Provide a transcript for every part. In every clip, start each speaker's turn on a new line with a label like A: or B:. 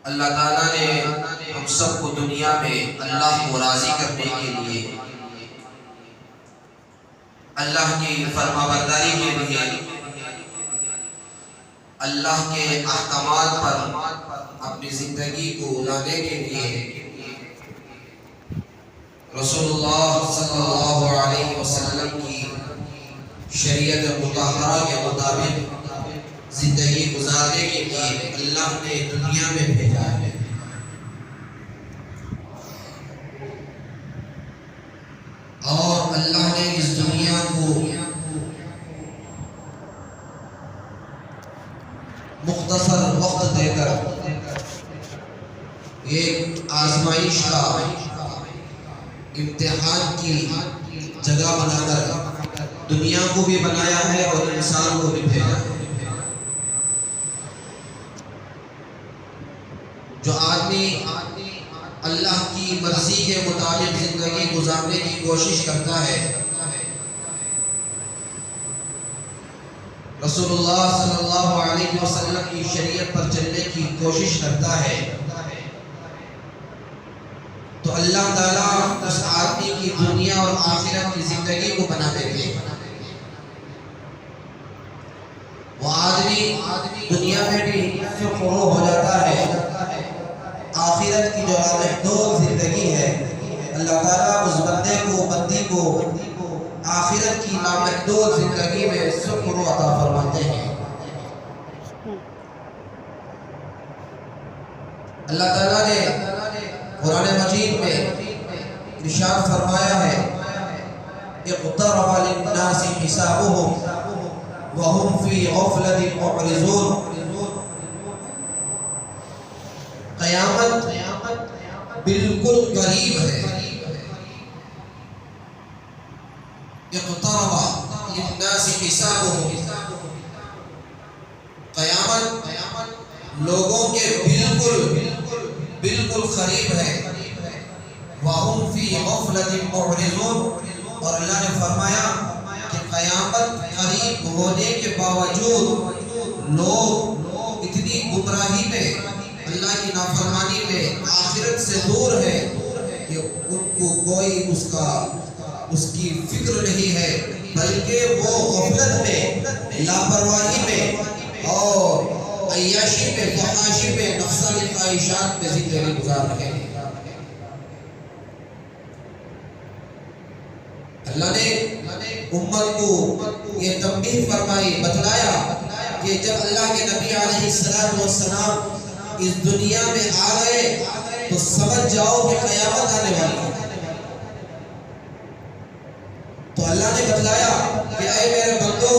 A: اللہ تعالیٰ نے ہم سب کو دنیا میں اللہ کو راضی کرنے کے لیے، اللہ کی فرما برداری کے لیے، اللہ کے احکامات پر اپنی زندگی کو گزارنے کے لیے رسول اللہ صلی اللہ علیہ وسلم کی شریعت مطہرہ کے مطابق زندگی گزارنے کے لیے اللہ نے دنیا میں بھیجا ہے۔ اور اللہ نے اس دنیا کو مختصر وقت دے کر ایک آزمائش کا امتحان کی جگہ بنا کر دنیا کو بھی بنایا ہے اور انسان کو بھی بھیجا ہے۔ جو آدمی اللہ کی مرضی کے مطابق زندگی گزارنے کی کوشش کرتا ہے، رسول اللہ صلی اللہ علیہ وسلم کی شریعت پر چلنے کی کوشش کرتا ہے، تو اللہ تعالیٰ اس آدمی کی دنیا اور آخرت کی زندگی کو بنا دیتے ہیں۔ وہ آدمی دنیا میں بھی فروغ ہو جاتا ہے، آخرت کی جو محدود زندگی ہے اللہ تعالیٰ اس بندے کو بندی کو آخرت کی نامحدود زندگی میں سکون عطا فرماتے ہیں۔ اللہ تعالیٰ نے قرآن مجید میں ارشاد فرمایا ہے اقترب للناس حسابهم وهم في غفلة معرضون۔ قیامت بالکل قریب ہے۔ اقترب للناس حسابهم، قیامت لوگوں کے بالکل قریب ہے۔ وَهُمْ فِي غَفْلَةٍ مُعْرِضُونَ، اور اللہ نے فرمایا کہ قیامت قریب ہونے کے باوجود لوگ اتنی گمراہی میں، اللہ کی نافرمانی میں، آخرت سے دور ہے کہ ان کو کوئی اس کی فکر نہیں ہے، بلکہ وہ غفلت میں، لاپرواہی میں اور عیاشی میں، فحاشی میں، نفسانی خواہشات میں زندگی گزار رہے ہیں۔ اللہ نے امت کو یہ تنبیہ فرمائی، بتلایا کہ جب اللہ کے نبی علیہ السلام اس دنیا میں آ گئے تو سمجھ جاؤ کہ قیامت آنے والی ہے۔ تو اللہ نے بتلایا کہ اے میرے بندو،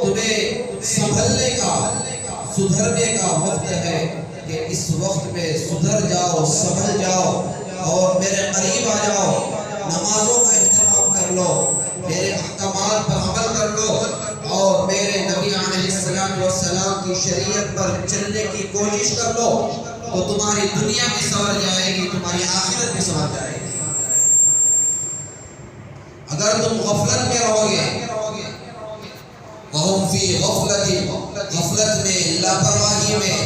A: تمہیں سنبھلنے کا، سدھرنے کا وقت ہے کہ اس وقت میں سدھر جاؤ، سنبھل جاؤ اور میرے قریب آ جاؤ، نمازوں کا اہتمام کر لو، میرے احکامات پر عمل کر لو اور میرے نبی علیہ السلام کی شریعت پر چلنے کی کوشش کر لو، تو تمہاری دنیا بھی سنور جائے گی، تمہاری آخرت بھی سنور جائے گی۔ اگر تم غفلت میں رہو گے، وَهُمْ فِي غَفْلَةٍ، غفلت میں، لاپرواہی میں،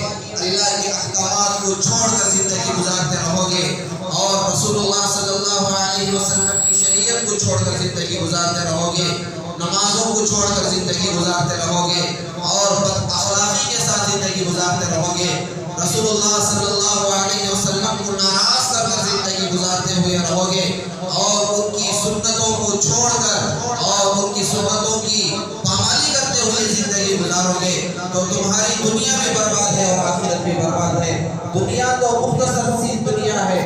A: اللہ کے احکامات کو چھوڑ کر زندگی گزارتے رہو گے اور رسول اللہ صلی اللہ علیہ وسلم کی شریعت کو چھوڑ کر زندگی گزارتے رہو گے، نمازوں کو چھوڑ کر زندگی گزارتے رہو گے اور بد اخلاقی کے ساتھ زندگی گزارتے رہو گے، رسول اللہ صلی اللہ علیہ وسلم کو ناراض کر کر زندگی گزارتے ہوئے رہو گے اور ان کی سنتوں کو چھوڑ کر اور ان کی سنتوں کی پامالی کرتے ہوئے زندگی گزارو گے، تو تمہاری دنیا بھی برباد ہے اور آخرت بھی برباد ہے۔ دنیا تو مختصر سی دنیا ہے،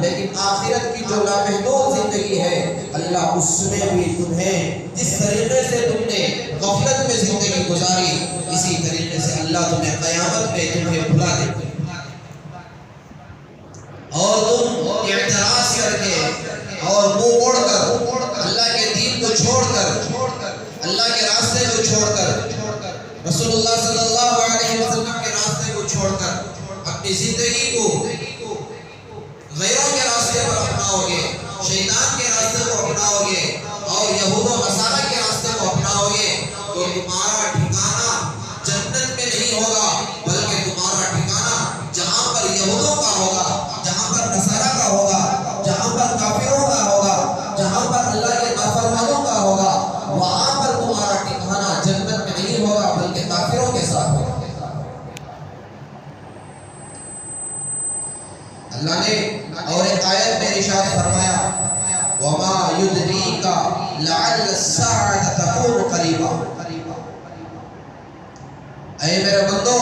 A: لیکن آخرت کی جو لامحدود زندگی ہے، اللہ اس میں بھی تمہیں جس طریقے سے تم نے غفلت میں زندگی گزاری، اسی طریقے سے اللہ تمہیں قیامت میں تمہیں بھلا دے اور تم اعتراض کر کے اور منہ موڑ کر اللہ کے دین کو چھوڑ کر، اللہ کے راستے کو چھوڑ کر، رسول اللہ صلی اللہ علیہ وسلم کے راستے کو چھوڑ کر اپنی زندگی کو غیروں کے راستے پر اپناؤ گے، شیطان کے راستے کو اپناؤ گے اور یہود و نصارہ کے راستے کو اپناؤ گے، تو تمہارا ٹھکانہ جنت میں نہیں ہوگا، بلکہ تمہارا ٹھکانہ جہاں پر یہود اللہ نے اور ایک آیت میں ارشاد فرمایا وَمَا يُدْرِيكَ لَعَلَّ السَّاعَةَ تَكُونُ قَرِيبًا، اے میرے بندو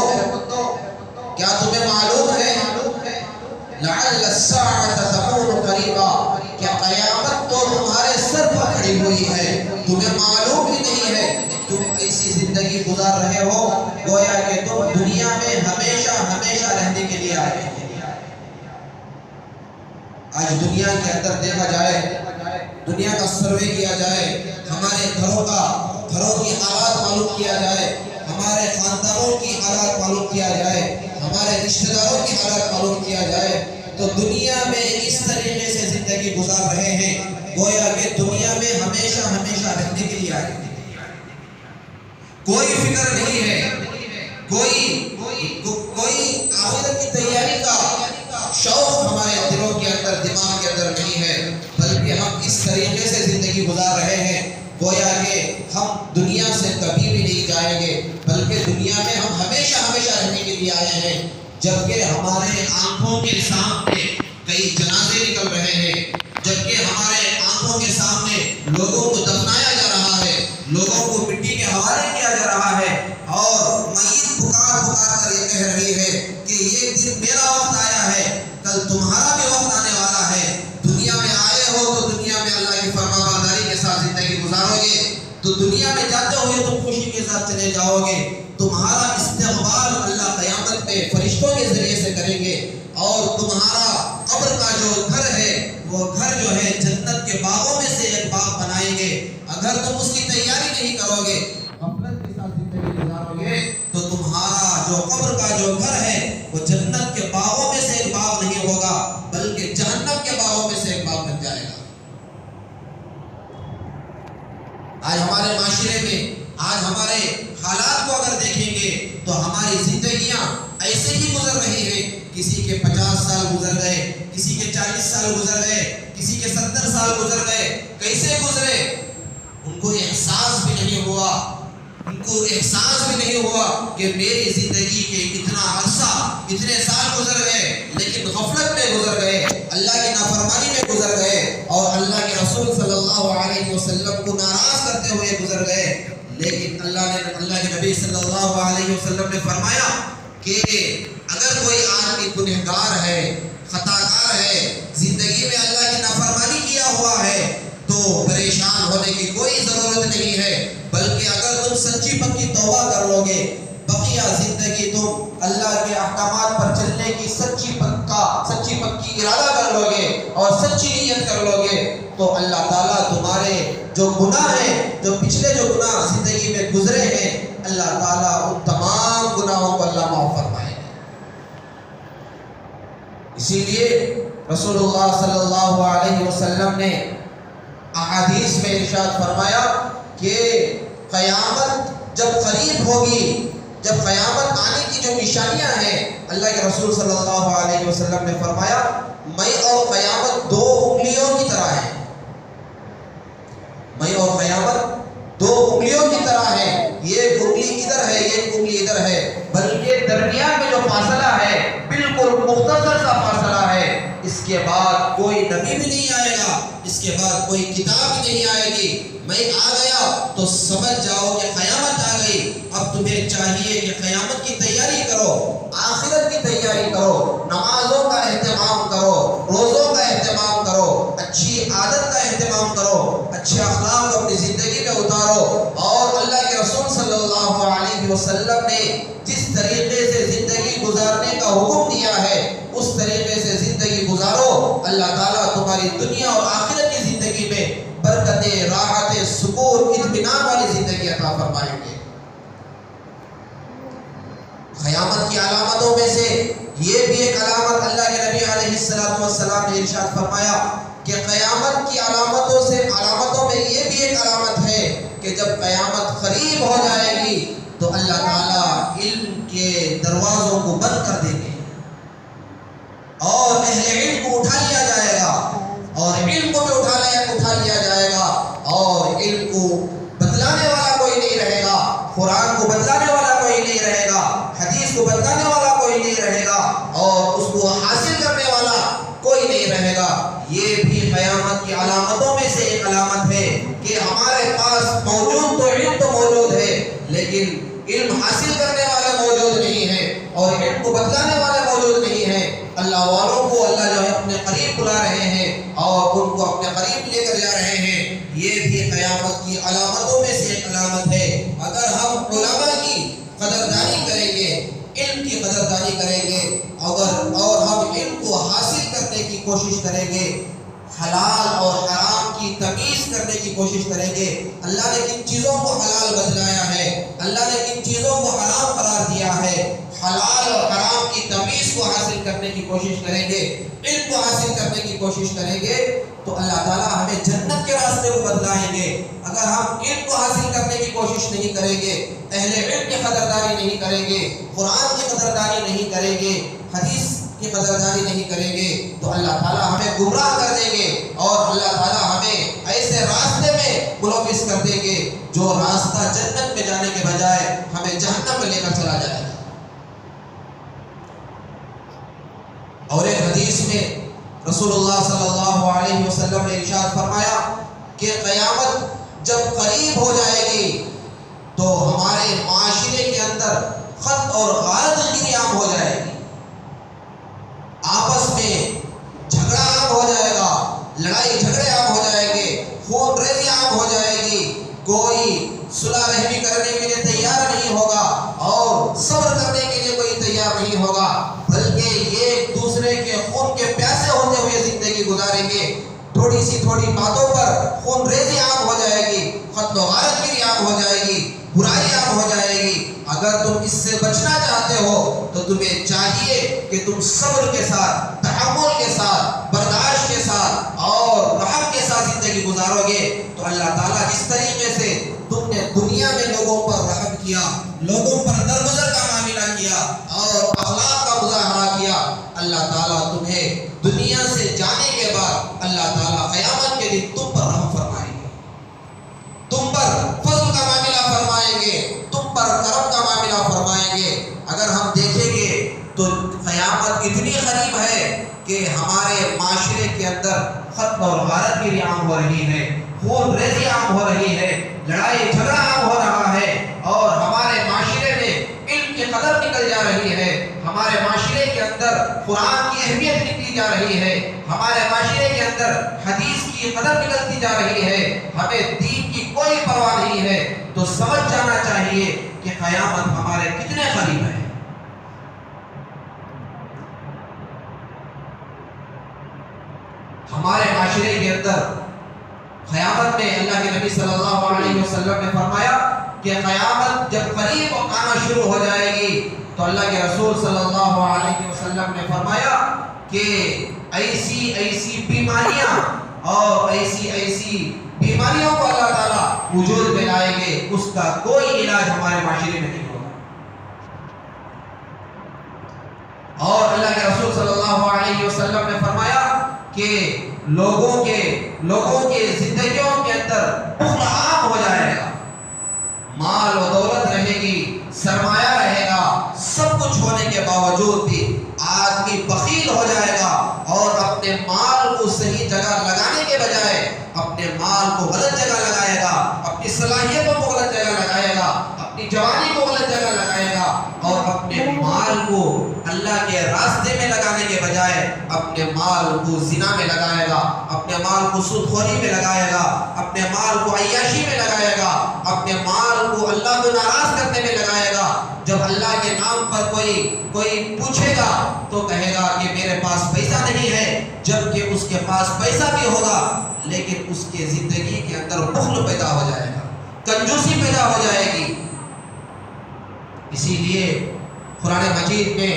A: کیا تمہیں معلوم ہے لَعَلَّ السَّاعَةَ تَكُونُ قَرِيبًا، کیا قیامت تو تمہارے سر پر کھڑی ہوئی ہے، تمہیں معلوم بھی نہیں ہے، تم ایسی زندگی گزار رہے ہو گویا کہ تم دنیا میں ہمیشہ ہمیشہ رہنے کے لیے آئے ہیں۔ آج دنیا کے اندر دیکھا جائے، دنیا کا سروے کیا جائے، ہمارے گھروں کی حالات معلوم کیا جائے، ہمارے خاندانوں کی حالات معلوم کیا جائے، ہمارے رشتہ داروں کی حالات معلوم کیا جائے، تو دنیا میں اس طریقے سے زندگی گزار رہے ہیں گویا کہ دنیا میں ہمیشہ ہمیشہ رہنے کے لیے آئے ہیں۔ کوئی فکر نہیں ہے، کوئی آخرت کی تیاری کا شوق ہمارے دلوں کے اندر دماغ کے اندر نہیں ہے، بلکہ ہم اس طریقے سے زندگی گزار رہے ہیں گویا کہ ہم دنیا سے کبھی بھی نہیں جائیں گے، بلکہ دنیا میں ہم ہمیشہ ہمیشہ رہنے کے لیے آئے ہیں۔ جبکہ ہمارے آنکھوں کے سامنے کئی جنازے نکل رہے ہیں، جبکہ ہمارے آنکھوں کے سامنے لوگوں کو دفنایا جا رہا ہے، لوگوں کو مٹی کے حوالے کیا جا رہا ہے، اور میت پکار پکار کر یہ کہہ رہی ہے کہ یہ دن میرا وقت آیا ہے، کل تمہارا بھی وقت آنے والا ہے۔ دنیا میں آئے ہو تو دنیا میں اللہ کی فرما برداری کے ساتھ زندگی گزارو گے، تو دنیا میں جاتے ہوئے تم خوشی کے ساتھ چلے جاؤ گے، تمہارا استقبال اللہ قیامت میں فرشتوں کے ذریعے سے کریں گے، اور تمہارا قبر کا جو گھر ہے وہ گھر جو ہے جنت کے باغوں میں سے ایک باغ بنائیں گے۔ اگر تم اس کی تیاری نہیں کرو گے، غفلت کے ساتھ زندگی گزارو گے، تو تمہارا جو قبر کا جو گھر ہے وہ جنت کے باغوں میں سے ایک باغ نہیں ہوگا، بلکہ جہنم کے باغوں میں سے ایک باغ بن جائے گا۔ آج ہمارے معاشرے میں، آج ہمارے حالات کو اگر دیکھیں گے تو ہماری زندگیاں ایسے ہی گزر رہی ہیں، کسی کے 50 سال گزر گئے، کسی کے 40 سال گزر گئے، کسی کے 70 سال گزر گئے، کیسے گزرے ان کو احساس بھی نہیں ہوا، کہ میری زندگی کے اتنا عرصہ، اتنے سال گزر گئے، لیکن غفلت میں گزر گئے، اللہ کی نافرمانی میں گزر گئے، اور اللہ کے رسول صلی اللہ علیہ وسلم کو ناراض کرتے ہوئے گزر گئے۔ لیکن اللہ کے نبی صلی اللہ علیہ وسلم نے فرمایا کہ اگر کوئی آدمی گنہگار ہے، خطا کار ہے، زندگی میں اللہ کی نافرمانی کیا ہوا ہے، تو پریشان ہونے کی کوئی ضرورت نہیں ہے، بلکہ اگر تم سچی پکی توبہ کر لو گے، بقیہ زندگی تم اللہ کے احکامات پر چلنے کی سچی پکی ارادہ کر لو گے اور سچی نیت کر لو گے، تو اللہ تعالیٰ تمہارے جو گناہ ہیں، جو پچھلے جو گناہ زندگی میں گزرے ہیں، اللہ تعالیٰ ان تمام گناہوں کو اللہ معاف فرمائے گا۔ اسی لیے رسول اللہ صلی اللہ علیہ وسلم نے احادیث میں ارشاد فرمایا کہ قیامت جب قریب ہوگی، جب قیامت آنے کی جو نشانیاں ہیں، اللہ کے رسول صلی اللہ علیہ وسلم نے فرمایا میں اور قیامت 2 انگلیوں کی طرح ہے، میں اور قیامت 2 انگلیوں کی طرح ہے، یہ انگلی ادھر ہے، یہ انگلی ادھر ہے، بلکہ درمیان میں جو فاصلہ ہے بالکل مختصر سا فاصلہ ہے۔ اس کے بعد کوئی نبی بھی نہیں آئے گا، اس کے بعد کوئی کتاب بھی نہیں آئے گی، میں آ گیا تو سمجھ جاؤ کہ قیامت آ گئی۔ اب تمہیں چاہیے کہ قیامت کی تیاری کرو، آخرت کی تیاری کرو، نمازوں کا اہتمام کرو، روزوں کا اہتمام کرو، اچھی عادت کا اہتمام کرو، اچھے اخلاق کو اپنی زندگی میں اتارو، اور اللہ کے رسول صلی اللہ علیہ وسلم نے جس طریقے سے زندگی گزارنے کا حکم دیا ہے اس طریقے سے زندگی گزارو، اللہ تعالیٰ تمہاری دنیا اور آخرت کی زندگی میں برکتیں، راحتیں، سکون، اطمینان والی زندگی عطا فرمائیں گے۔ قیامت کی علامتوں میں سے یہ بھی ایک علامت اللہ کے نبی علیہ السلام نے ارشاد فرمایا کہ قیامت کی علامتوں میں یہ بھی ایک علامت ہے کہ جب قیامت قریب ہو جائے گی تو اللہ تعالیٰ علم کے دروازوں کو بند کر دیں گے، اور اہل علم کو اٹھا لیا جائے گا، اور علم کو بھی اٹھا لیا جائے گا، اور علم کو بتلانے والا کوئی نہیں رہے گا، قرآن کو بتلانے والا کوئی نہیں رہے گا، حدیث کو بتلانے والا کوئی نہیں رہے گا، اور اس کو حاصل کرنے والا رہے گا. یہ بھی قیامت کی علامتوں میں سے ایک علامت ہے کہ ہمارے پاس موجود تو علم تو موجود ہے لیکن علم حاصل کرنے والے موجود نہیں ہے اور علم کو بتلانے والے موجود نہیں ہے. اللہ والوں کو اللہ جو ہے اپنے قریب بلا رہے ہیں اور ان کو اپنے قریب لے کر جا رہے ہیں. یہ بھی قیامت کی علامتوں میں سے ایک علامت ہے. اگر ہم علماء کی قدردانی کریں گے، علم کی قدردانی کریں گے اور ہم علم کو حاصل کرنے کی کوشش کریں گے، حلال اور حرام کی تمیز کرنے کی کوشش کریں گے. اللہ نے کن چیزوں کو حلال بتلایا ہے، اللہ نے کن چیزوں کو حرام قرار دیا ہے، حلال اور حرام کی تمیز کو حاصل کرنے کی کوشش کریں گے، علم کو حاصل کرنے کی کوشش کریں گے تو اللہ تعالیٰ ہمیں جنت کے راستے کو بتلائیں گے. اگر ہم علم کو حاصل کرنے کی کوشش نہیں کریں گے، اہل علم کی قدردانی نہیں کریں گے، قرآن کی قدردانی نہیں کریں گے، حدیث کی قدردانی نہیں کریں گے تو اللہ تعالیٰ ہمیں گمراہ کر دیں گے اور اللہ تعالیٰ ہمیں ایسے راستے میں ملوث کر دیں گے جو راستہ جنت میں جانے کے بجائے ہمیں جہنم میں لے کر چلا جائے گا. اور ایک حدیث میں رسول اللہ صلی اللہ علیہ وسلم نے ارشاد فرمایا کہ قیامت جب قریب ہو جائے گی تو ہمارے معاشرے کے اندر خط اور غارت گیری عام ہو جائے گی، آپس میں جھگڑا عام ہو جائے گا، لڑائی جھگڑے عام ہو جائیں گے، خون ریزی عام ہو جائے گی، کوئی صلح رحمی کرنے کے لیے تیار نہیں ہوگا اور صبر کرنے کے لیے کوئی تیار نہیں ہوگا، بلکہ یہ ایک دوسرے کے خون کے پیاسے ہوتے ہوئے زندگی گزاریں گے. تھوڑی سی تھوڑی باتوں پر خون ریزی عام ہو جائے گی، قتل و غارت گیری عام ہو جائے گی، برائی عام ہو جائے گی. اگر تم اس سے بچنا چاہتے ہو تو تمہیں چاہیے کہ تم صبر کے ساتھ، تحمل کے ساتھ، برداشت کے ساتھ اور رحم کے ساتھ زندگی گزارو گے تو اللہ تعالیٰ جس طریقے سے تم نے دنیا میں لوگوں پر رحم کیا، لوگوں پر درگزر کا معاملہ کیا اور اخلاق کا مظاہرہ کیا، اللہ تعالیٰ تمہیں دنیا سے جانے کے بعد اللہ تعالیٰ قیامت کے دن تم پر رحم فرمائیں گے، تم پر فضل کا معاملہ فرمائیں گے، تم پر کرم کا معاملہ فرمائیں گے. اگر ہم دیکھیں گے تو قیامت اتنی قریب ہے کہ ہمارے معاشرے کے اندر قتل اور غارت گیری عام ہو رہی ہے، خون ریزی عام ہو رہی ہے، لڑائی جھگڑا عام ہو رہا ہے اور ہمارے معاشرے میں علم کی قدر نکل جا رہی ہے، ہمارے معاشرے کے اندر قرآن کی اہمیت نکلی جا رہی ہے، ہمارے معاشرے کے اندر حدیث کی قدر نکلتی جا رہی ہے، ہمیں دین کی کوئی پرواہ نہیں ہے تو سمجھ جانا چاہیے کہ قیامت ہمارے کتنے قریب ہے. ہمارے معاشرے کے اندر قیامت میں اللہ کے نبی صلی اللہ علیہ وسلم نے فرمایا کہ قیامت جب قریب آنا شروع ہو جائے گی تو اللہ کے رسول صلی اللہ علیہ وسلم نے فرمایا کہ ایسی ایسی بیماریاں اور ایسی بیماریوں کو اللہ تعالیٰ وجود میں لائیں گے، اس کا کوئی علاج ہمارے معاشرے میں نہیں ہوگا. اور اللہ کے رسول صلی اللہ علیہ وسلم نے فرمایا کہ لوگوں کے زندگیوں کے اندر بخل عام ہو جائے گا، مال و دولت رہے گی، سرمایہ رہے گا، سب کچھ ہونے کے باوجود بھی آدمی بخیل ہو جائے گا اور اپنے مال کو صحیح جگہ لگانے کے بجائے اپنے مال کو غلط جگہ لگائے گا، اپنی صلاحیتوں کو غلط جگہ لگائے گا، اپنی جوانی کو غلط جگہ لگائے گا اور اپنے مال کو اللہ کے راستے میں لگانے کے بجائے اپنے مال کو زنا میں لگائے گا، اپنے مال کو سود خوری میں لگائے گا، اپنے مال کو عیاشی میں لگائے گا، اپنے مال کو اللہ کو ناراض کرنے میں لگائے گا. جب اللہ کے نام پر کوئی پوچھے گا تو کہے گا کہ میرے پاس پیسہ نہیں ہے، جبکہ اس کے پاس پیسہ بھی ہوگا لیکن اس کے زندگی کے اندر بخل پیدا ہو جائے گا، کنجوسی پیدا ہو جائے گی. اسی لیے قرآن مجید میں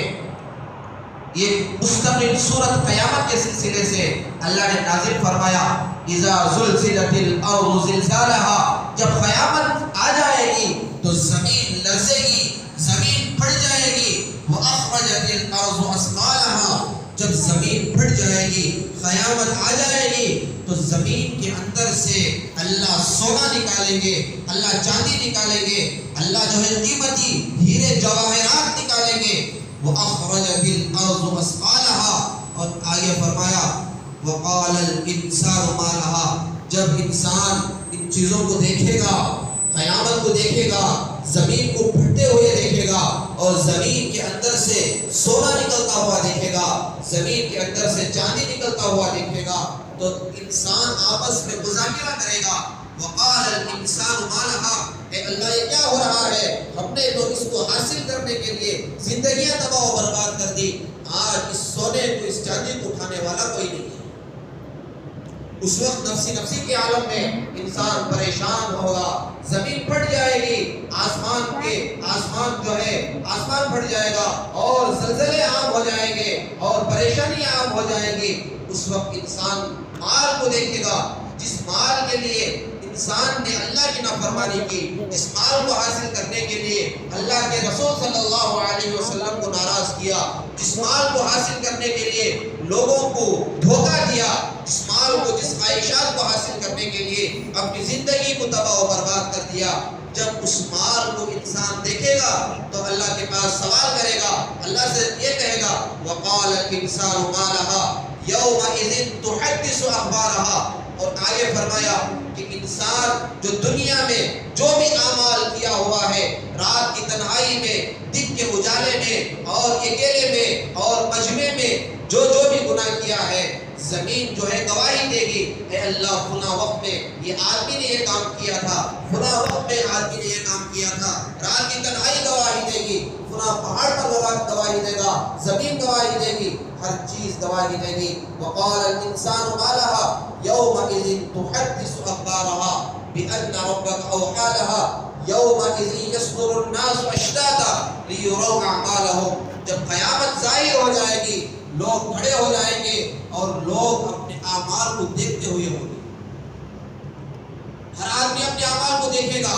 A: یہ مستقل سورت قیامت کے سلسلے سے اللہ نے نازل فرمایا اذا زلزلت الارض زلزالها، جب قیامت آ جائے گی تو زمین لرزے گی، زمین پھٹ جائے گی. واخرجت الارض اثقالها، جب زمین پھٹ جائے گی، قیامت آ جائے گی تو زمین کے اندر سے اللہ سونا نکالیں گے، اللہ چاندی نکالیں گے، اللہ جو ہے قیمتی ہیرے جواہرات نکالیں گے. وَأَخْرَجَتِ الْأَرْضُ أَثْقَالَهَا، اور آگے فرمایا وقال الانسان ما لها، جب انسان ان چیزوں کو دیکھے گا، قیامت کو دیکھے گا، زمین کو پھٹتے ہوئے دیکھے گا اور زمین کے اندر سے سونا نکلتا ہوا دیکھے گا، زمین کے اندر سے چاندی نکلتا ہوا دیکھے گا، تو انسان آپس میں مذاکرہ کرے گا، وقال الانسان ما لها، اے اللہ یہ کیا ہو رہا ہے، ہم نے تو اس کو حاصل کرنے کے لیے زندگیاں تباہ و برباد کر دی، آج اس سونے کو اس چاندی کو اٹھانے والا کوئی نہیں ہے۔ اس وقت نفسی نفسی کے عالم میں انسان پریشان ہوگا، زمین پھٹ جائے گی، آسمان جو ہے آسمان پھٹ جائے گا اور زلزلے عام ہو جائیں گے اور پریشانیاں عام ہو جائیں گی۔ اس وقت انسان مال کو دیکھے گا، جس مال کے لیے انسان نے اللہ کی نافرمانی کی، جس مال کو حاصل کرنے کے لیے اللہ کے رسول صلی اللہ علیہ وسلم کو ناراض کیا، جس مال کو حاصل کرنے کے لیے لوگوں کو دھوکہ دیا، جس مال کو جس خواہشات کو حاصل کرنے کے لیے اپنی زندگی کو تباہ و برباد کر دیا، جب اس مال کو انسان دیکھے گا تو اللہ کے پاس سوال کرے گا، اللہ سے یہ کہے گا وقال الانسان ما لها یومئذ تحدث اخبارها، اور آگے فرمایا کہ انسان جو دنیا میں جو بھی اعمال کیا ہوا ہے، رات کی تنہائی میں، دن کے اجالے میں اور اکیلے میں اور مجمع میں جو بھی گناہ کیا ہے، زمین جو ہے گواہی دے گی، اے اللہ فلاں وقت میں یہ آدمی نے یہ کام کیا تھا، فلاں وقت میں آدمی نے یہ کام کیا تھا، رات کی تنہائی گواہی دے گی، فلاں پہاڑ پر گواہی دے گا، زمین گواہی دے گی، ہر چیز گواہی دے گی۔ وقال الانسان ما لها يومئذ تحدث اخبارها بان ربك اوحى لها يومئذ يصدر الناس اشتاتا ليروا اعمالهم، جب قیامت ظاہر ہو جائے گی لوگ کھڑے ہو جائیں گے اور لوگ اپنے اعمال کو دیکھتے ہوئے ہوں گے، ہر آدمی اپنے اعمال کو دیکھے گا،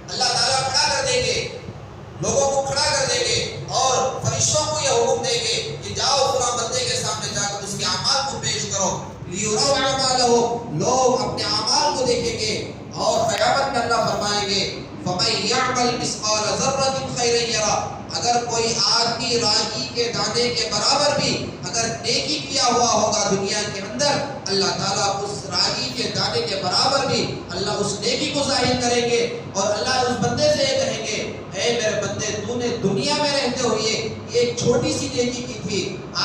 A: اللہ تعالیٰ کھڑا کر دیں گے، لوگوں کو کھڑا کر دیں گے اور فرشتوں کو یہ حکم دیں گے کہ جاؤ فلاں بندے کے سامنے جا کر اس کے اعمال کو پیش کرو، لیروا اعمالهم، لوگ اپنے اعمال کو دیکھیں گے اور قیامت میں اللہ فرمائیں گے فَمَن يَعْمَلْ مِثْقَالَ ذَرَّةٍ خَيْرًا يَرَهُ، اگر کوئی آدمی رائی کے دانے کے برابر بھی اگر نیکی کیا ہوا ہوگا دنیا کے اندر، اللہ تعالیٰ اس رائی کے دانے کے برابر بھی اللہ اس نیکی کو ظاہر کریں گے اور اللہ اس بندے سے یہ کہیں گے اے میرے بندے، تو نے دنیا میں رہتے ہوئے ایک چھوٹی سی نیکی کی تھی،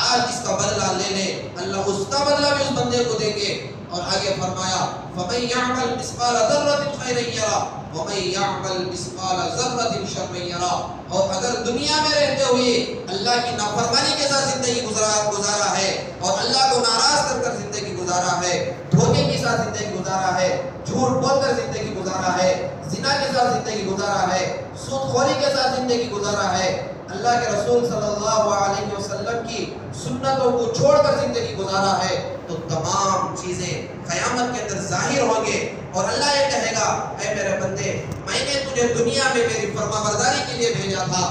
A: آج اس کا بدلہ لے لے، اللہ اس کا بدلہ بھی اس بندے کو دیں گے۔ اور آگے فرمایا فَمَن يَعْمَلْ مِثْقَالَ ذَرَّةٍ خَيْرًا يَرَهُ وَمَن يَعْمَلْ مِثْقَالَ ذَرَّةٍ شَرًّا يَرَهُ، اور اگر دنیا میں رہتے ہوئے اللہ کی نافرمانی کے ساتھ زندگی گزارا ہے اور اللہ کو ناراض کر زندگی گزارا ہے، دھوکے کے ساتھ زندگی گزارا ہے، جھوٹ بول کر زندگی گزارا ہے، زنا کے ساتھ زندگی گزارا ہے، سود خوری کے ساتھ زندگی گزارا ہے، اللہ کے رسول صلی اللہ علیہ وسلم کی سنتوں کو چھوڑ کر زندگی گزارا ہے، تو تمام چیزیں قیامت کے اندر ظاہر ہوں گے اور اللہ یہ کہے گا اے میرے بندے، میں نے تجھے دنیا میں میری فرما برداری کے لیے بھیجا تھا،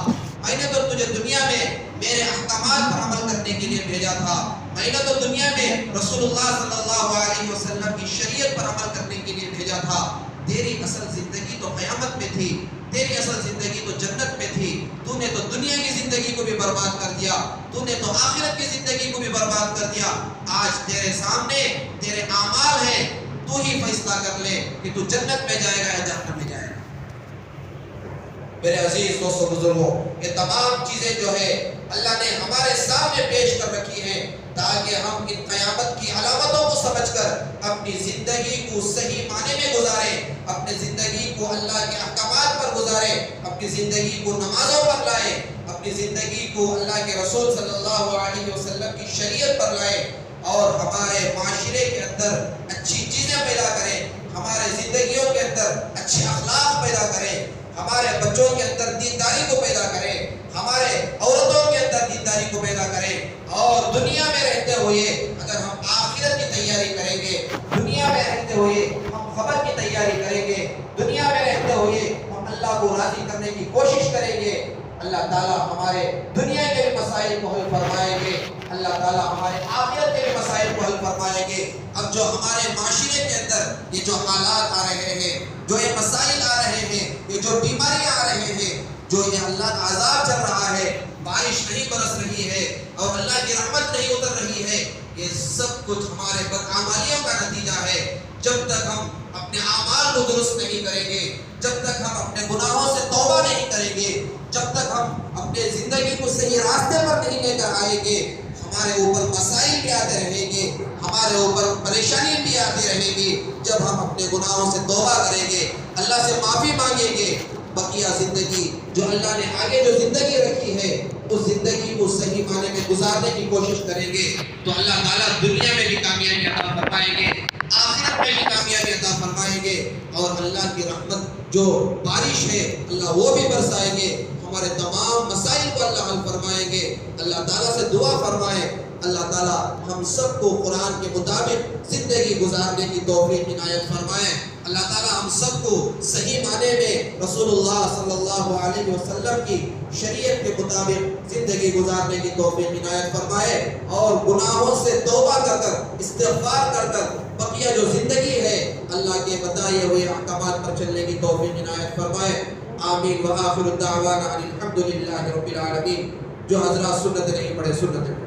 A: میں نے تو تجھے دنیا میں میرے احکامات پر عمل کرنے کے لیے بھیجا تھا، میں نے تو دنیا میں رسول اللہ صلی اللہ علیہ وسلم کی شریعت پر عمل کرنے کے لیے بھیجا تھا، تیری اصل زندگی تو قیامت میں تھی، تیری اصل زندگی تو جنت میں تھی، تو نے تو دنیا کی زندگی کو بھی برباد کر دیا، تو نے تو آخرت کی زندگی کو بھی برباد کر دیا، آج تیرے سامنے تیرے اعمال ہیں، تو ہی فیصلہ کر لے کہ تو جنت میں جائے گا یا جہنم میں جائے گا۔ میرے عزیز دوستو بزرگوں، یہ تمام چیزیں جو ہے اللہ نے ہمارے سامنے پیش کر رکھی ہیں تاکہ ہم ان قیامت کی علامتوں کو سمجھ کر اپنی زندگی کو صحیح معنی میں گزاریں، اپنی زندگی کو اللہ کے احکامات پر گزاریں، اپنی زندگی کو نمازوں پر لائیں، اپنی زندگی کو اللہ کے رسول صلی اللہ علیہ وسلم کی شریعت پر لائیں اور ہمارے معاشرے کے اندر اچھی چیزیں پیدا کریں، ہمارے زندگیوں کے اندر اچھے اخلاق پیدا کریں، ہمارے بچوں کے اندر دینداری کو پیدا کریں، ہمارے عورتوں کے اندر دینداری کو پیدا کریں، اور دنیا میں رہتے ہوئے اگر ہم آخرت کی تیاری کریں گے، دنیا میں رہتے ہوئے ہم خبر کی تیاری کریں گے، دنیا میں رہتے ہوئے ہم اللہ کو راضی کرنے کی کوشش کریں گے، اللہ تعالیٰ ہمارے دنیا کے بھی مسائل کو حل فرمائیں گے، اللہ تعالیٰ ہمارے آخرت کے بھی مسائل کو حل فرمائیں گے۔ اب جو ہمارے معاشرے کے اندر یہ جو حالات آ رہے ہیں، جو یہ مسائل آ رہے ہیں، یہ جو بیماریاں آ رہے ہیں، جو یہ اللہ کا عذاب چل رہا ہے، بارش نہیں برس رہی ہے اور اللہ کی رحمت نہیں اتر رہی ہے، یہ سب کچھ ہمارے بدعمالیوں کا نتیجہ ہے۔ جب تک ہم اپنے اعمال کو درست نہیں کریں گے، جب تک ہم اپنے گناہوں سے توبہ نہیں کریں گے، جب تک ہم اپنے زندگی کو صحیح راستے پر نہیں لے کر آئیں گے، ہمارے اوپر مسائل بھی آتے رہیں گے، ہمارے اوپر پریشانی بھی آتی رہے گی۔ جب ہم اپنے گناہوں سے توبہ کریں گے، اللہ سے معافی مانگیں گے، بقیہ زندگی جو اللہ نے آگے جو زندگی رکھی ہے اس زندگی کو صحیح معنی میں گزارنے کی کوشش کریں گے تو اللہ تعالیٰ دنیا میں بھی کامیابی عطا فرمائیں گے، آخرت میں بھی کامیابی عطا فرمائیں گے، اور اللہ کی رحمت جو بارش ہے اللہ وہ بھی برسائیں گے، ہمارے تمام مسائل کو اللہ حل فرمائیں گے۔ اللہ تعالیٰ سے دعا فرمائیں، اللہ تعالیٰ ہم سب کو قرآن کے مطابق زندگی گزارنے کی توفیق عنایت فرمائیں۔ اللہ تعالیٰ ہم سب کو صحیح معنی میں رسول اللہ صلی اللہ علیہ وسلم کی شریعت کے مطابق زندگی گزارنے کی توفیق عنایت فرمائے، اور گناہوں سے توبہ کر کر استغفار کر کر بقیہ جو زندگی ہے اللہ کے بتائے ہوئے احکامات پر چلنے کی توفیق عنایت فرمائے۔ آمین وآخر الدعوانا ان الحمدللہ رب العالمین۔ جو حضرات سنت نہیں پڑھے سنت پڑھے۔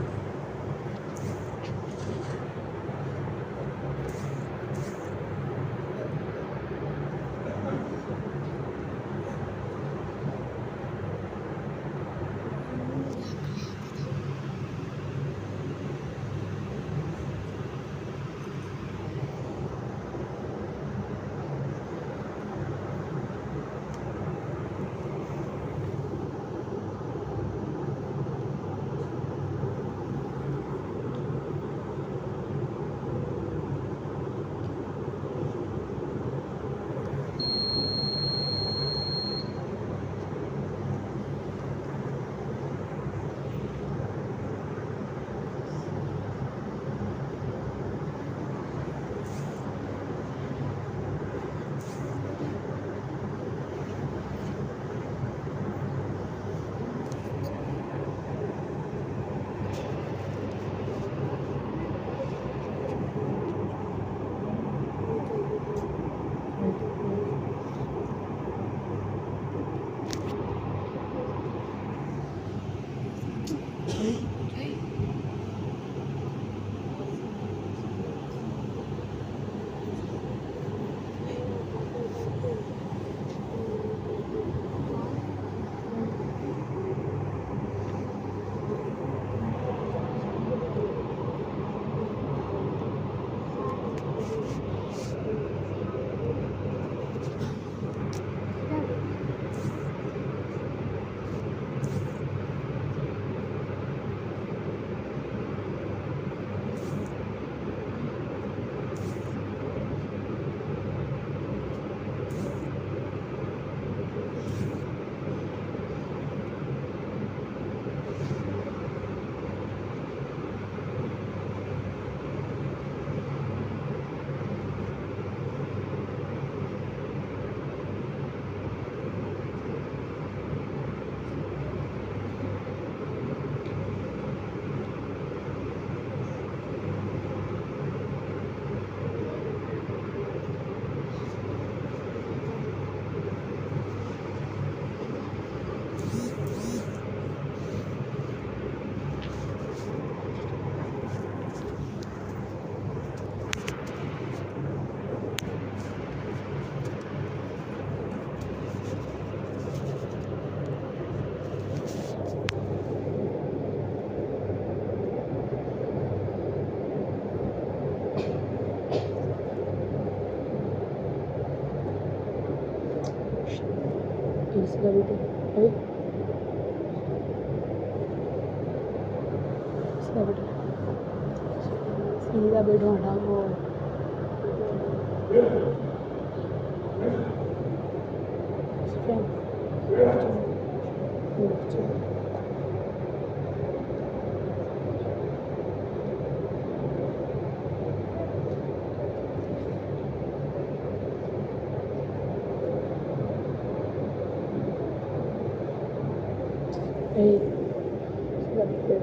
B: Sila dito. Ay. Sila dito. Sila dito hatago. Hey, sila dito.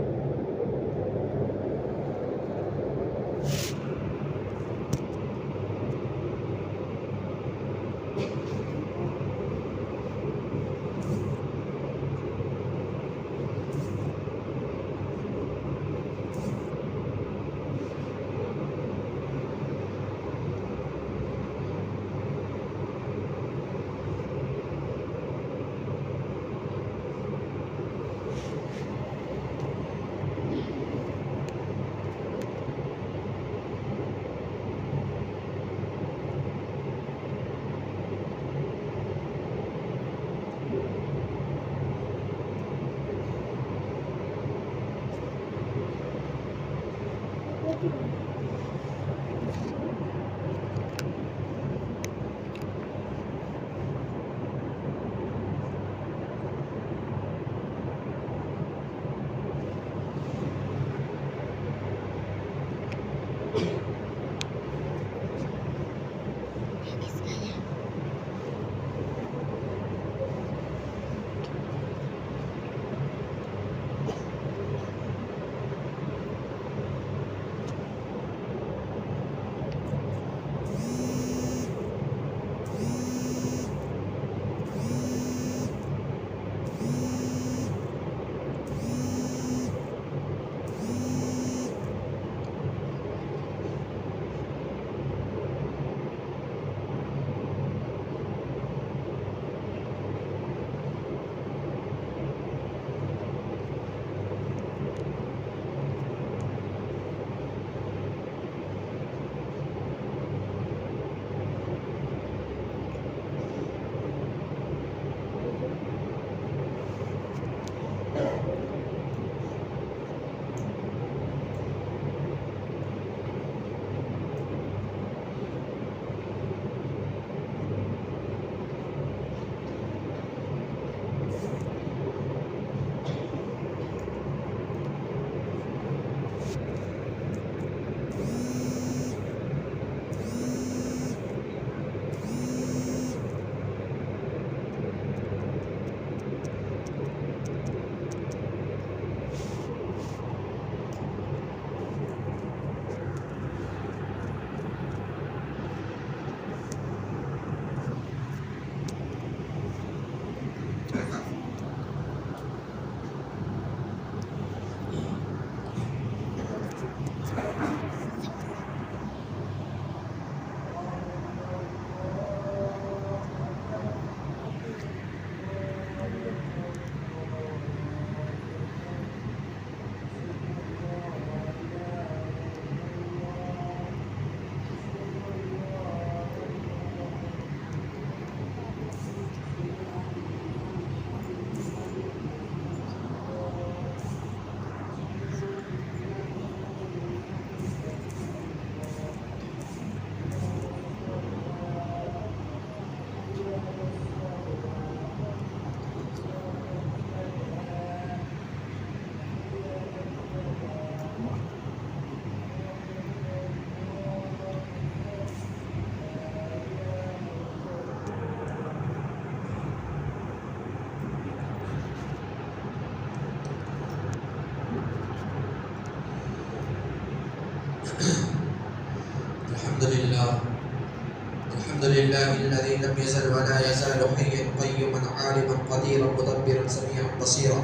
A: الحمد لله الذي لم يزل ولا يزال حيا قيوما عالما قديرا مدبرا سميعا بصيرا،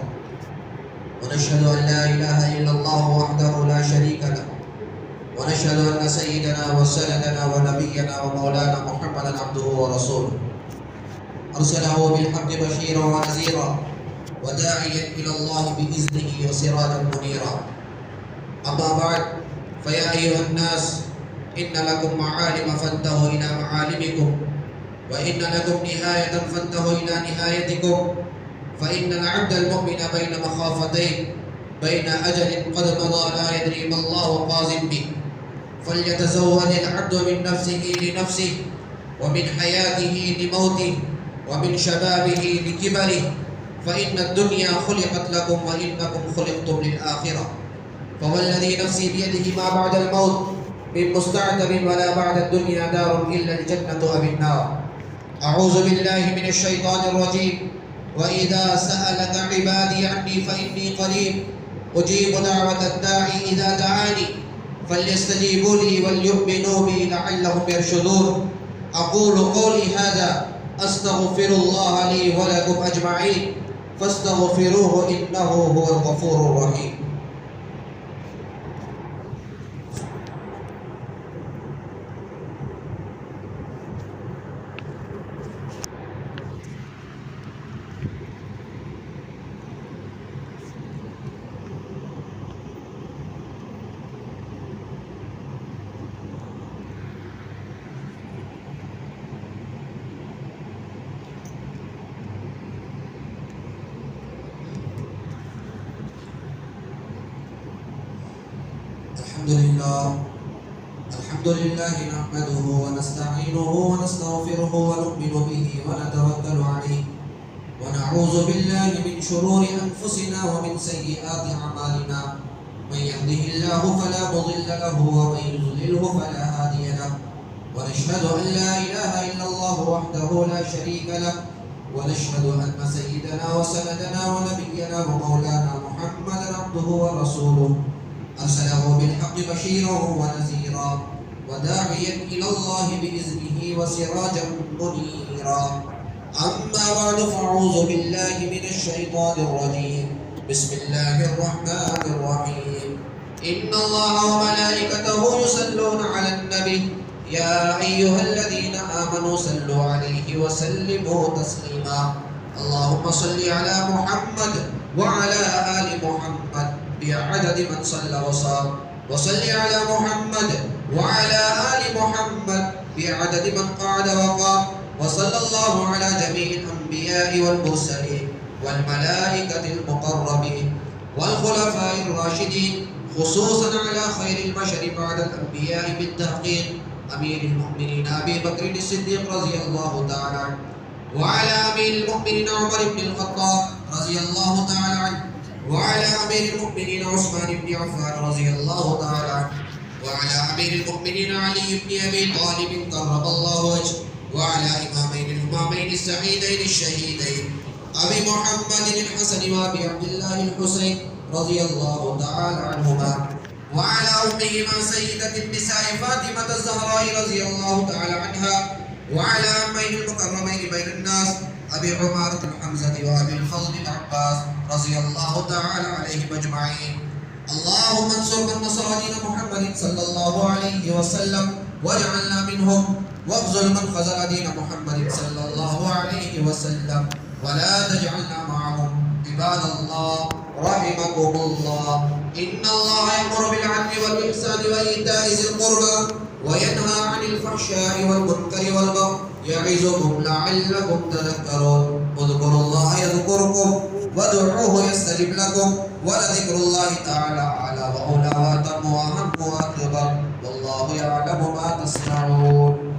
A: ونشهد ان لا اله الا الله وحده لا شريك له، ونشهد ان سيدنا وسندنا ونبينا ومولانا محمدا عبده ورسوله، ارسله بالحق بشيرا ونذيرا وداعيا الى الله باذنه وسراجا منيرا. اما بعد، فيا ايها الناس، إن لكم معالم فانتهوا إلى معالمكم، وإن لكم نهاية فانتهوا إلى نهايتكم، فإن العبد المؤمن بين مخافتين، بين أجل قد مضى لا يدري ما الله قاض به، فليتزود العبد من نفسه لنفسه، ومن حياته لموته، ومن شبابه لكبره، فإن الدنيا خلقت لكم وإنكم خلقتم للآخرة. فوالذي نفسي بيده ما بعد الموت من مستعتب ولا بعد الدنيا دار إلا الجنة أو النار. أعوذ بالله من الشيطان الرجيم. وإذا سألك عبادي عني فإني قريب أجيب دعوة الداعي إذا دعاني فليستجيبوا لي وليؤمنوا بي لعلهم يرشدون. أقول قولي هذا أستغفر الله لي ولكم أجمعين فاستغفروه إنه هو الغفور الرحيم. الحمد لله نحمده ونستعينه ونستغفره ونؤمن به ونتوكل عليه ونعوذ بالله من شرور أنفسنا ومن سيئات أعمالنا من يهده الله فلا مضل له ومن يضلله فلا هادي له ونشهد أن لا إله إلا الله وحده لا شريك له ونشهد أن سيدنا وسندنا ونبينا ومولانا محمدا عبده ورسوله أرسله بالحق بشيرا ونذيرا وداعيا إلى الله بإذنه وسراجا منيرا أما بعد فأعوذ بالله من الشيطان الرجيم بسم الله الرحمن الرحيم إن الله وملائكته يصلون على النبي يا أيها الذين آمنوا صلوا عليه وسلموا تسليما اللهم صل على محمد وعلى آل محمد بعدد من صلى وصام وصل على محمد وعلى آل محمد بعدد من قعد وقام وصلى الله على جميع الأنبياء والمرسلين والملائكة المقربين والخلفاء الراشدين خصوصا على خير البشر بعد الأنبياء بالتحقيق أمير المؤمنين أبي بكر الصديق رضي الله تعالى عنه وعلى أمير المؤمنين عمر بن الخطاب رضي الله تعالى عنه وعلى أمير المؤمنين عثمان بن عفان رضي الله تعالى عنه وعلى أمير المؤمنين علي بن أبي طالب كرم الله وجهه وعلى الإمامين السعيدين الشهيدين أبي محمد الحسن وأبي عبد الله الحسين رضي الله تعالى عنهما وعلى أمهما سيدة النساء فاطمة الزهراء رضي الله تعالى عنها وعلى أمين المكرمين بين الناس أبي عمارة الحمزة وأبي الفضل العباس رضي الله تعالى عليهم أجمعين اللهم انصر من نصر دين محمد صلى الله عليه وسلم واجعلنا منهم واخذل من خذل دين محمد صلى الله عليه وسلم ولا تجعلنا معهم عباد الله رحمكم الله إن الله يأمر بالعدل والإحسان وإيتاء ذي القربى وينهى عن الفحشاء والمنكر والبغي يعظكم لعلكم تذكرون اذكروا الله يذكركم وادعوه يستجب لكم ولذكر الله تعالى أعلى وأولى وأتم وأهم وأكبر والله يعلم ما تصنعون.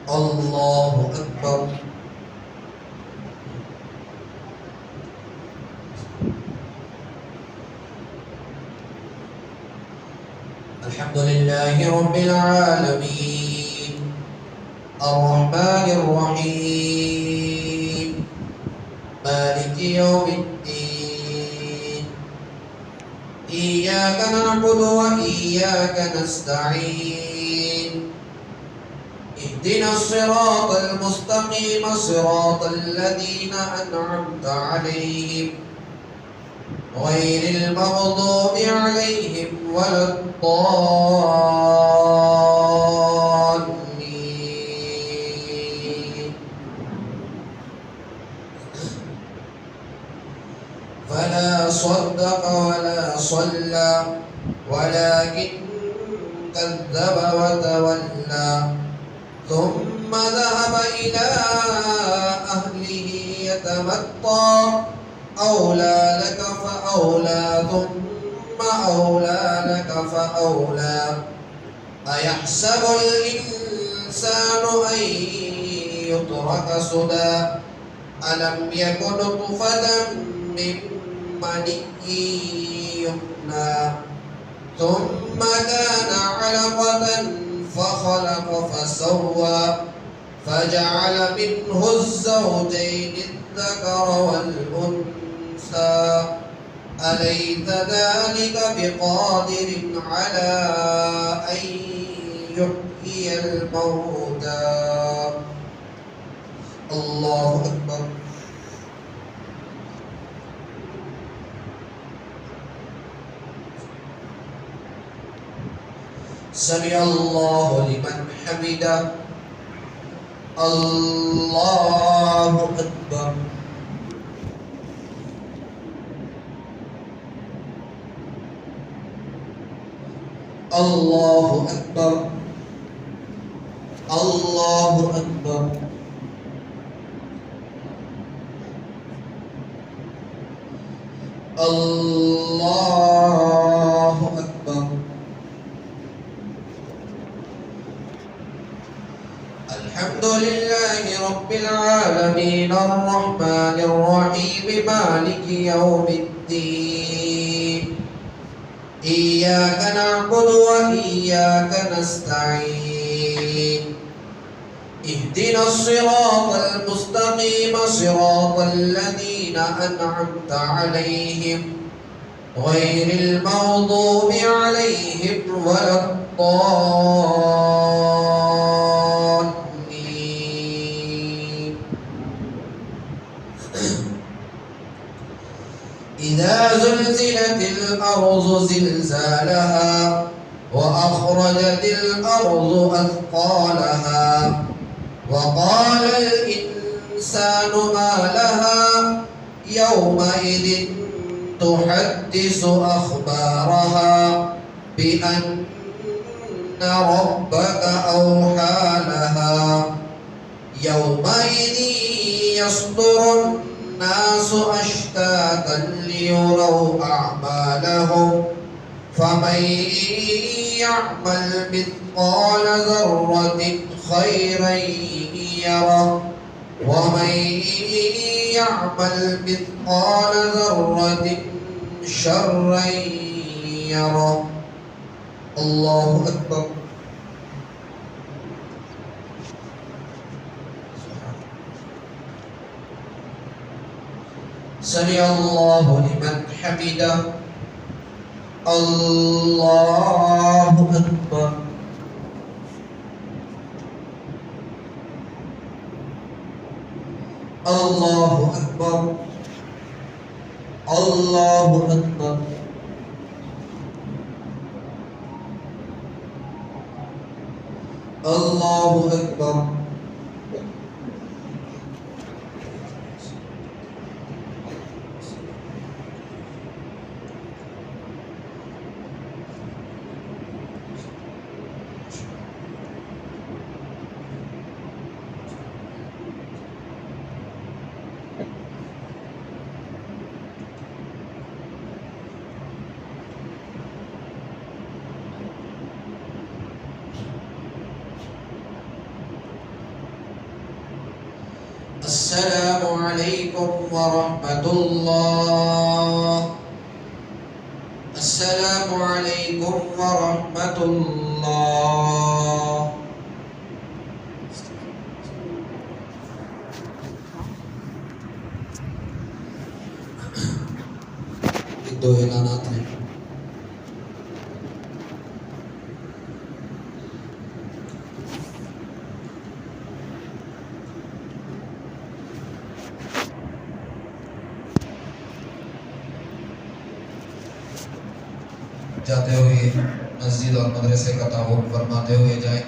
A: الله أكبر. الحمد لله رب العالمين الرحمن الرحيم مالك يوم الدين إياك نعبد وإياك نستعين اهدنا الصراط المستقيم صراط الذين أنعمت عليهم غير المغضوب عليهم ولا الضالين فلا صدق ولا صلى ولكن كذب وتولى ثم ذهب إلى أهله يتمطى أولى لك فأولى ثم أولى لك فأولى أيحسب الإنسان أن يترك سدى ألم يكن نطفة من مني يمنى ثم كان علقة فخلق فسوى فجعل منه الزوجين الذكر والأنثى أليس ذلك بقادر على أن يحيي الموتى الله أكبر سمع الله لمن حمده الله أكبر الله أكبر الله أكبر الله أكبر الحمد لله رب العالمين الرحمن الرحيم مالك يوم الدين إياك نعبد وإياك نستعين اهدنا الصراط المستقيم صراط الذين أنعمت عليهم غير المغضوب عليهم ولا الضالين إذا زلزلت الأرض زلزالها وأخرجت الأرض أثقالها وقال الإنسان ما لها يومئذ تحدث أخبارها بأن ربك أوحى لها يومئذ يصدر الناس أشتاتا ليروا أعمالهم فمن يعمل مثقال ذرة خيرا يره ومن يعمل مثقال ذرة شرا يره الله أكبر سمع الله لمن حمده الله أكبر الله أكبر الله أكبر الله أكبر السلام عليكم ورحمة الله السلام عليكم ورحمة الله دو اعلانات ہیں جاتے ہوئے مسجد اور مدرسے کا تعاون فرماتے ہوئے جائیں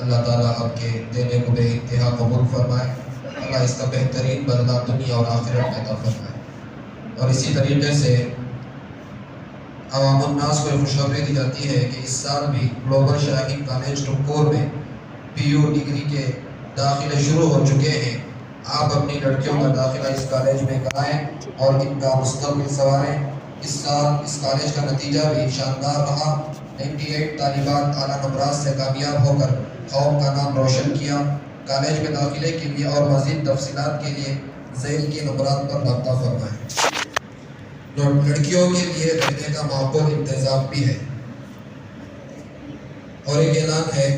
A: اللہ تعالیٰ آپ کے دینے کو بے انتہا قبول فرمائے اللہ اس کا بہترین بدلہ دنیا اور آخرت میں عطا فرمائے اور اسی طریقے سے عوام الناس کو خوشخبری دی جاتی ہے کہ اس سال بھی گلوبل شاہین کالج ٹمکور میں پی یو ڈگری کے داخلے شروع ہو چکے ہیں آپ اپنی لڑکیوں کا داخلہ اس کالج میں کرائیں اور ان کا مستقبل سنواریں اس سال اس کالج کا نتیجہ بھی شاندار رہا 98 طالبات اعلیٰ نمبرات سے کامیاب ہو کر قوم کا نام روشن کیا کالج میں داخلے کے لیے اور مزید تفصیلات کے لیے ذیل کے نمبرات پر رابطہ فرمائیں لڑکیوں کے لیے رہنے کا معقول انتظام بھی ہے اور ایک اعلان ہے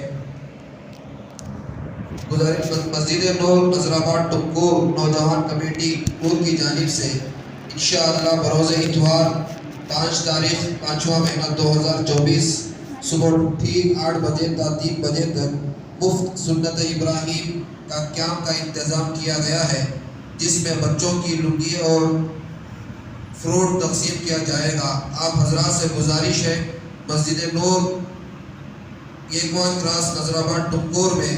A: مسجد نور نظرآباد ٹمکور نوجوان کمیٹی پور کی جانب سے انشاءاللہ بروز اتوار 5 تاریخ 5واں مہینہ 2024 صبح ٹھیک 8 بجے تا 3 بجے تک مفت سنت ابراہیم کا قیام کا انتظام کیا گیا ہے، جس میں بچوں کی لنگی اور فروٹ تقسیم کیا جائے گا۔ آپ حضرات سے گزارش ہے مسجد نور یکوان کراس نظرآباد ٹمکور میں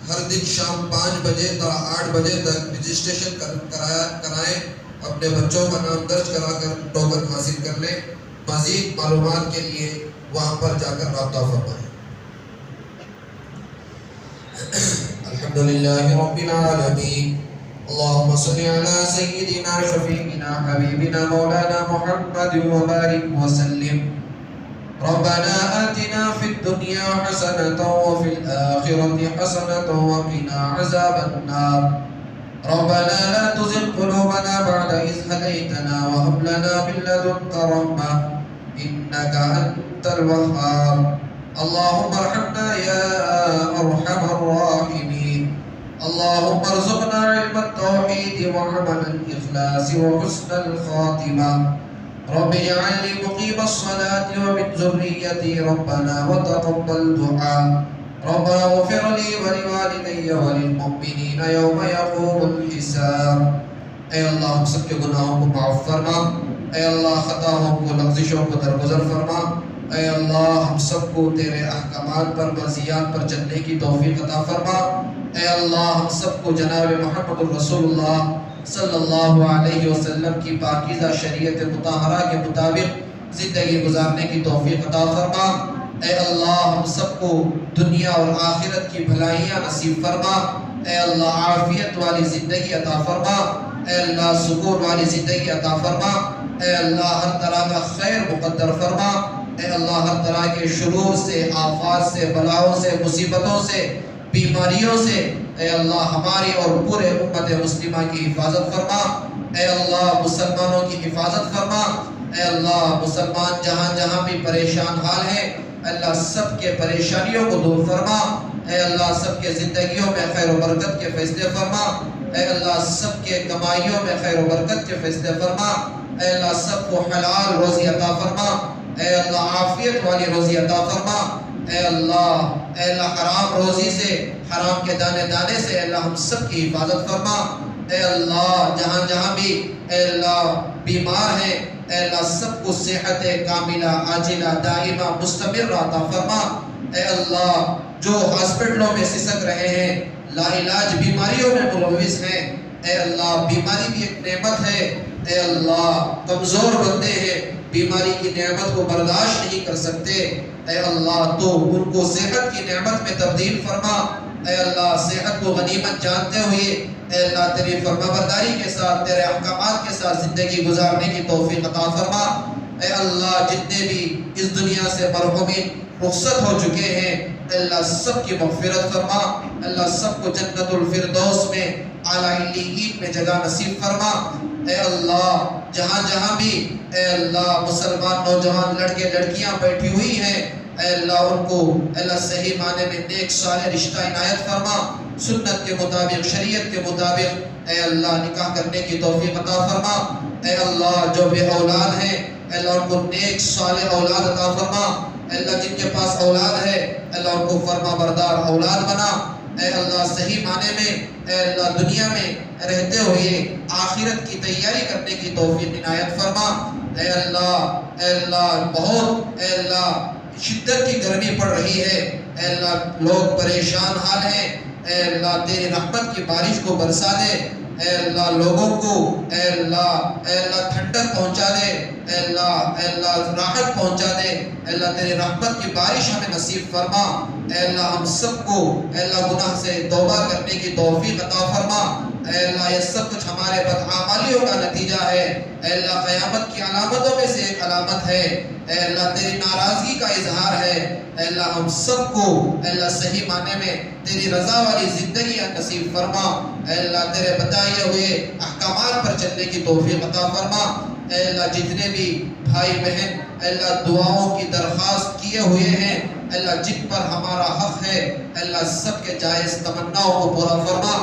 A: ہر دن شام 5 بجے تا 8 بجے تک رجسٹریشن کرائیں، اپنے بچوں کا نام درج کرا کر ٹوکن حاصل کر لیں۔ مزید معلومات کے لیے وہاں پر جا کر رابطہ فرمائیں۔ الحمدللہ رب العالمین، اللہم صلی علی سیدنا شفیعنا حبیبنا مولانا محمد وبارک وسلم۔ ربنا آتنا في الدنيا حسنة وفي الآخرة حسنة وقنا عذاب النار۔ ربنا لا تزغ قلوبنا بعد إذ هديتنا وهب لنا من لدنك رحمة إنك أنت الوهاب۔ اللهم ارحمنا يا أرحم الراحمين۔ اللهم ارزقنا علم التوحيد وعمل الإخلاص وحسن الخاتمة۔ رب اجعلني مقيم الصلاة ومن ذريتي ربنا وتقبل دعاء۔ ربنا اغفر لي ولوالدي وللمؤمنين يوم يقوم الحساب۔ اے اللہ ہم سب کے گناہوں کو معاف فرما، اے اللہ خطاؤں کو لغزشوں کو درگزر فرما، اے اللہ ہم سب کو تیرے احکامات پر مرضیات پر چلنے کی توفیق عطا فرما، اے اللہ ہم سب کو جناب محمد الرسول اللہ صلی اللہ علیہ وسلم کی پاکیزہ شریعت مطہرہ کے مطابق زندگی گزارنے کی توفیق عطا فرما، اے اللہ ہم سب کو دنیا اور آخرت کی بھلائیاں نصیب فرما، اے اللہ عافیت والی زندگی عطا فرما، اے اللہ سکون والی زندگی عطا فرما، اے اللہ ہر طرح کا خیر مقدر فرما، اے اللہ ہر طرح کے شرور سے، آفات سے، بلاؤں سے، مصیبتوں سے، بیماریوں سے اے اللہ ہماری اور پورے امت مسلمہ کی حفاظت فرما، اے اللہ مسلمانوں کی حفاظت فرما، اے اللہ مسلمان جہاں جہاں بھی پریشان حال ہیں اللہ سب کے پریشانیوں کو دور فرما، اے اللہ سب کے زندگیوں میں خیر و برکت کے فیصلے فرما، اے اللہ سب کے کمائیوں میں خیر و برکت کے فیصلے فرما، اے اللہ سب کو حلال روزی عطا فرما، اے اللہ عافیت والی روزی عطا فرما، اے اللہ حرام روزی سے، حرام کے دانے دانے سے اے اللہ ہم سب کی حفاظت فرما، اے اللہ جہاں جہاں بھی اے اللہ بیمار ہیں اے اللہ سب کو صحت کاملہ عاجلہ دائمہ مستمر عطا فرما، اے اللہ جو ہاسپٹلوں میں سسک رہے ہیں، لا علاج بیماریوں میں ملوث ہیں، اے اللہ بیماری بھی ایک نعمت ہے، اے اللہ کمزور بندے ہیں، بیماری کی نعمت کو برداشت نہیں کر سکتے، اے اللہ تو ان کو صحت کی نعمت میں تبدیل فرما، اے اللہ صحت کو غنیمت جانتے ہوئے اے اللہ تیری فرمانبرداری کے ساتھ تیرے احکامات کے ساتھ زندگی گزارنے کی توفیق عطا فرما، اے اللہ جتنے بھی اس دنیا سے مرحومین رخصت ہو چکے ہیں اے اللہ سب کی مغفرت فرما، اللہ سب کو جنت الفردوس میں اعلیٰ علیین میں جگہ نصیب فرما، اے اللہ جہاں جہاں بھی اے اللہ مسلمان نوجوان لڑکے لڑکیاں بیٹھی ہوئی ہیں اے اللہ ان کو اے اللہ صحیح معنی میں نیک صالح رشتہ عنایت فرما، سنت کے مطابق شریعت کے مطابق اے اللہ نکاح کرنے کی توفیق عطا فرما، اے اللہ جو بے اولاد ہیں اے اللہ ان کو نیک صالح اولاد عطا فرما، اے اللہ جن کے پاس اولاد ہے اے اللہ ان کو فرما بردار اولاد بنا، اے اللہ صحیح معنی میں اے اللہ دنیا میں رہتے ہوئے آخرت کی تیاری کرنے کی توفیق عنایت فرما، اے اللہ بہت اے اللہ شدت کی گرمی پڑ رہی ہے اے اللہ لوگ پریشان حال ہیں، اے اللہ تیری رحمت کی بارش کو برسا دے، اے اللہ لوگوں کو اے اللہ ٹھنڈک پہنچا دے، اے اللہ راحت پہنچا دے، اے اللہ تیری رحمت کی بارش ہمیں نصیب فرما، اے اللہ ہم سب کو اے اللہ گناہ سے توبہ کرنے کی توفیق عطا فرما، اے اللہ یہ سب کچھ ہمارے بدعمالیوں کا نتیجہ ہے، اے اللہ قیامت کی علامتوں میں سے ایک علامت ہے، اے اللہ تیری ناراضگی کا اظہار ہے، اے اللہ ہم سب کو اے اللہ صحیح معنی میں تیری رضا والی زندگی نصیب فرما، اے اللہ تیرے بتائے ہوئے احکامات پر چلنے کی توفیق عطا فرما، اے اللہ جتنے بھی بھائی بہن اے اللہ دعاؤں کی درخواست کیے ہوئے ہیں اللہ جن پر ہمارا حق ہے اللہ سب کے جائز تمناؤں کو پورا فرما۔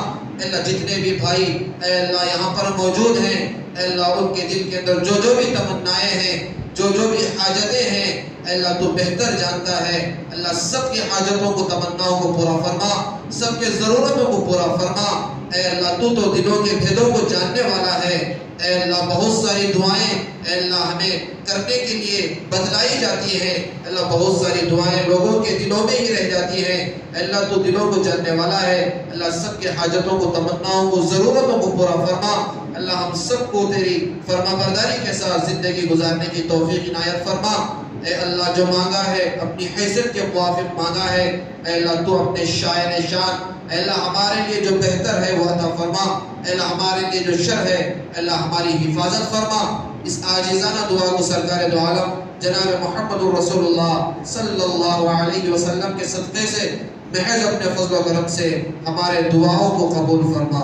A: اللہ جتنے بھی بھائی اے اللہ یہاں پر موجود ہیں اے اللہ ان کے دل کے اندر جو بھی تمنائیں ہیں جو بھی حاجتیں ہیں اے اللہ تو بہتر جانتا ہے۔ اللہ سب کی حاجتوں کو تمناؤں کو پورا فرما، سب کے ضرورتوں کو پورا فرما۔ اے اللہ تو دلوں کے بھیدوں کو جاننے والا ہے۔ اے اللہ بہت ساری دعائیں اے اللہ ہمیں کرنے کے لیے بتلائی جاتی ہیں، اللہ بہت ساری دعائیں لوگوں کے دلوں میں ہی رہ جاتی ہیں۔ اے اللہ تو دلوں کو جاننے والا ہے، اللہ سب کے حاجتوں کو تمناؤں کو ضرورتوں کو پورا فرما۔ اللہ ہم سب کو تیری فرما برداری کے ساتھ زندگی گزارنے کی توفیق عنایت فرما۔ اے اللہ جو مانگا ہے اپنی حیثیت کے موافق مانگا ہے، اے اللہ تو اپنے شائن شان اے اللہ ہمارے لیے جو بہتر ہے وہ عطا فرما۔ اے اللہ ہمارے لیے جو شر ہے اے اللہ ہماری حفاظت فرما۔ اس عاجزانہ دعا کو سرکار دو عالم جناب محمد رسول اللہ صلی اللہ علیہ وسلم کے صدقے سے محض اپنے فضل و کرم سے ہمارے دعاؤں کو قبول فرما۔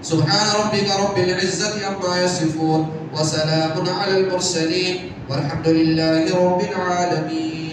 A: سبحان ربک رب العزت عما یصفون وسلام علی المرسلین والحمد للہ رب العالمین۔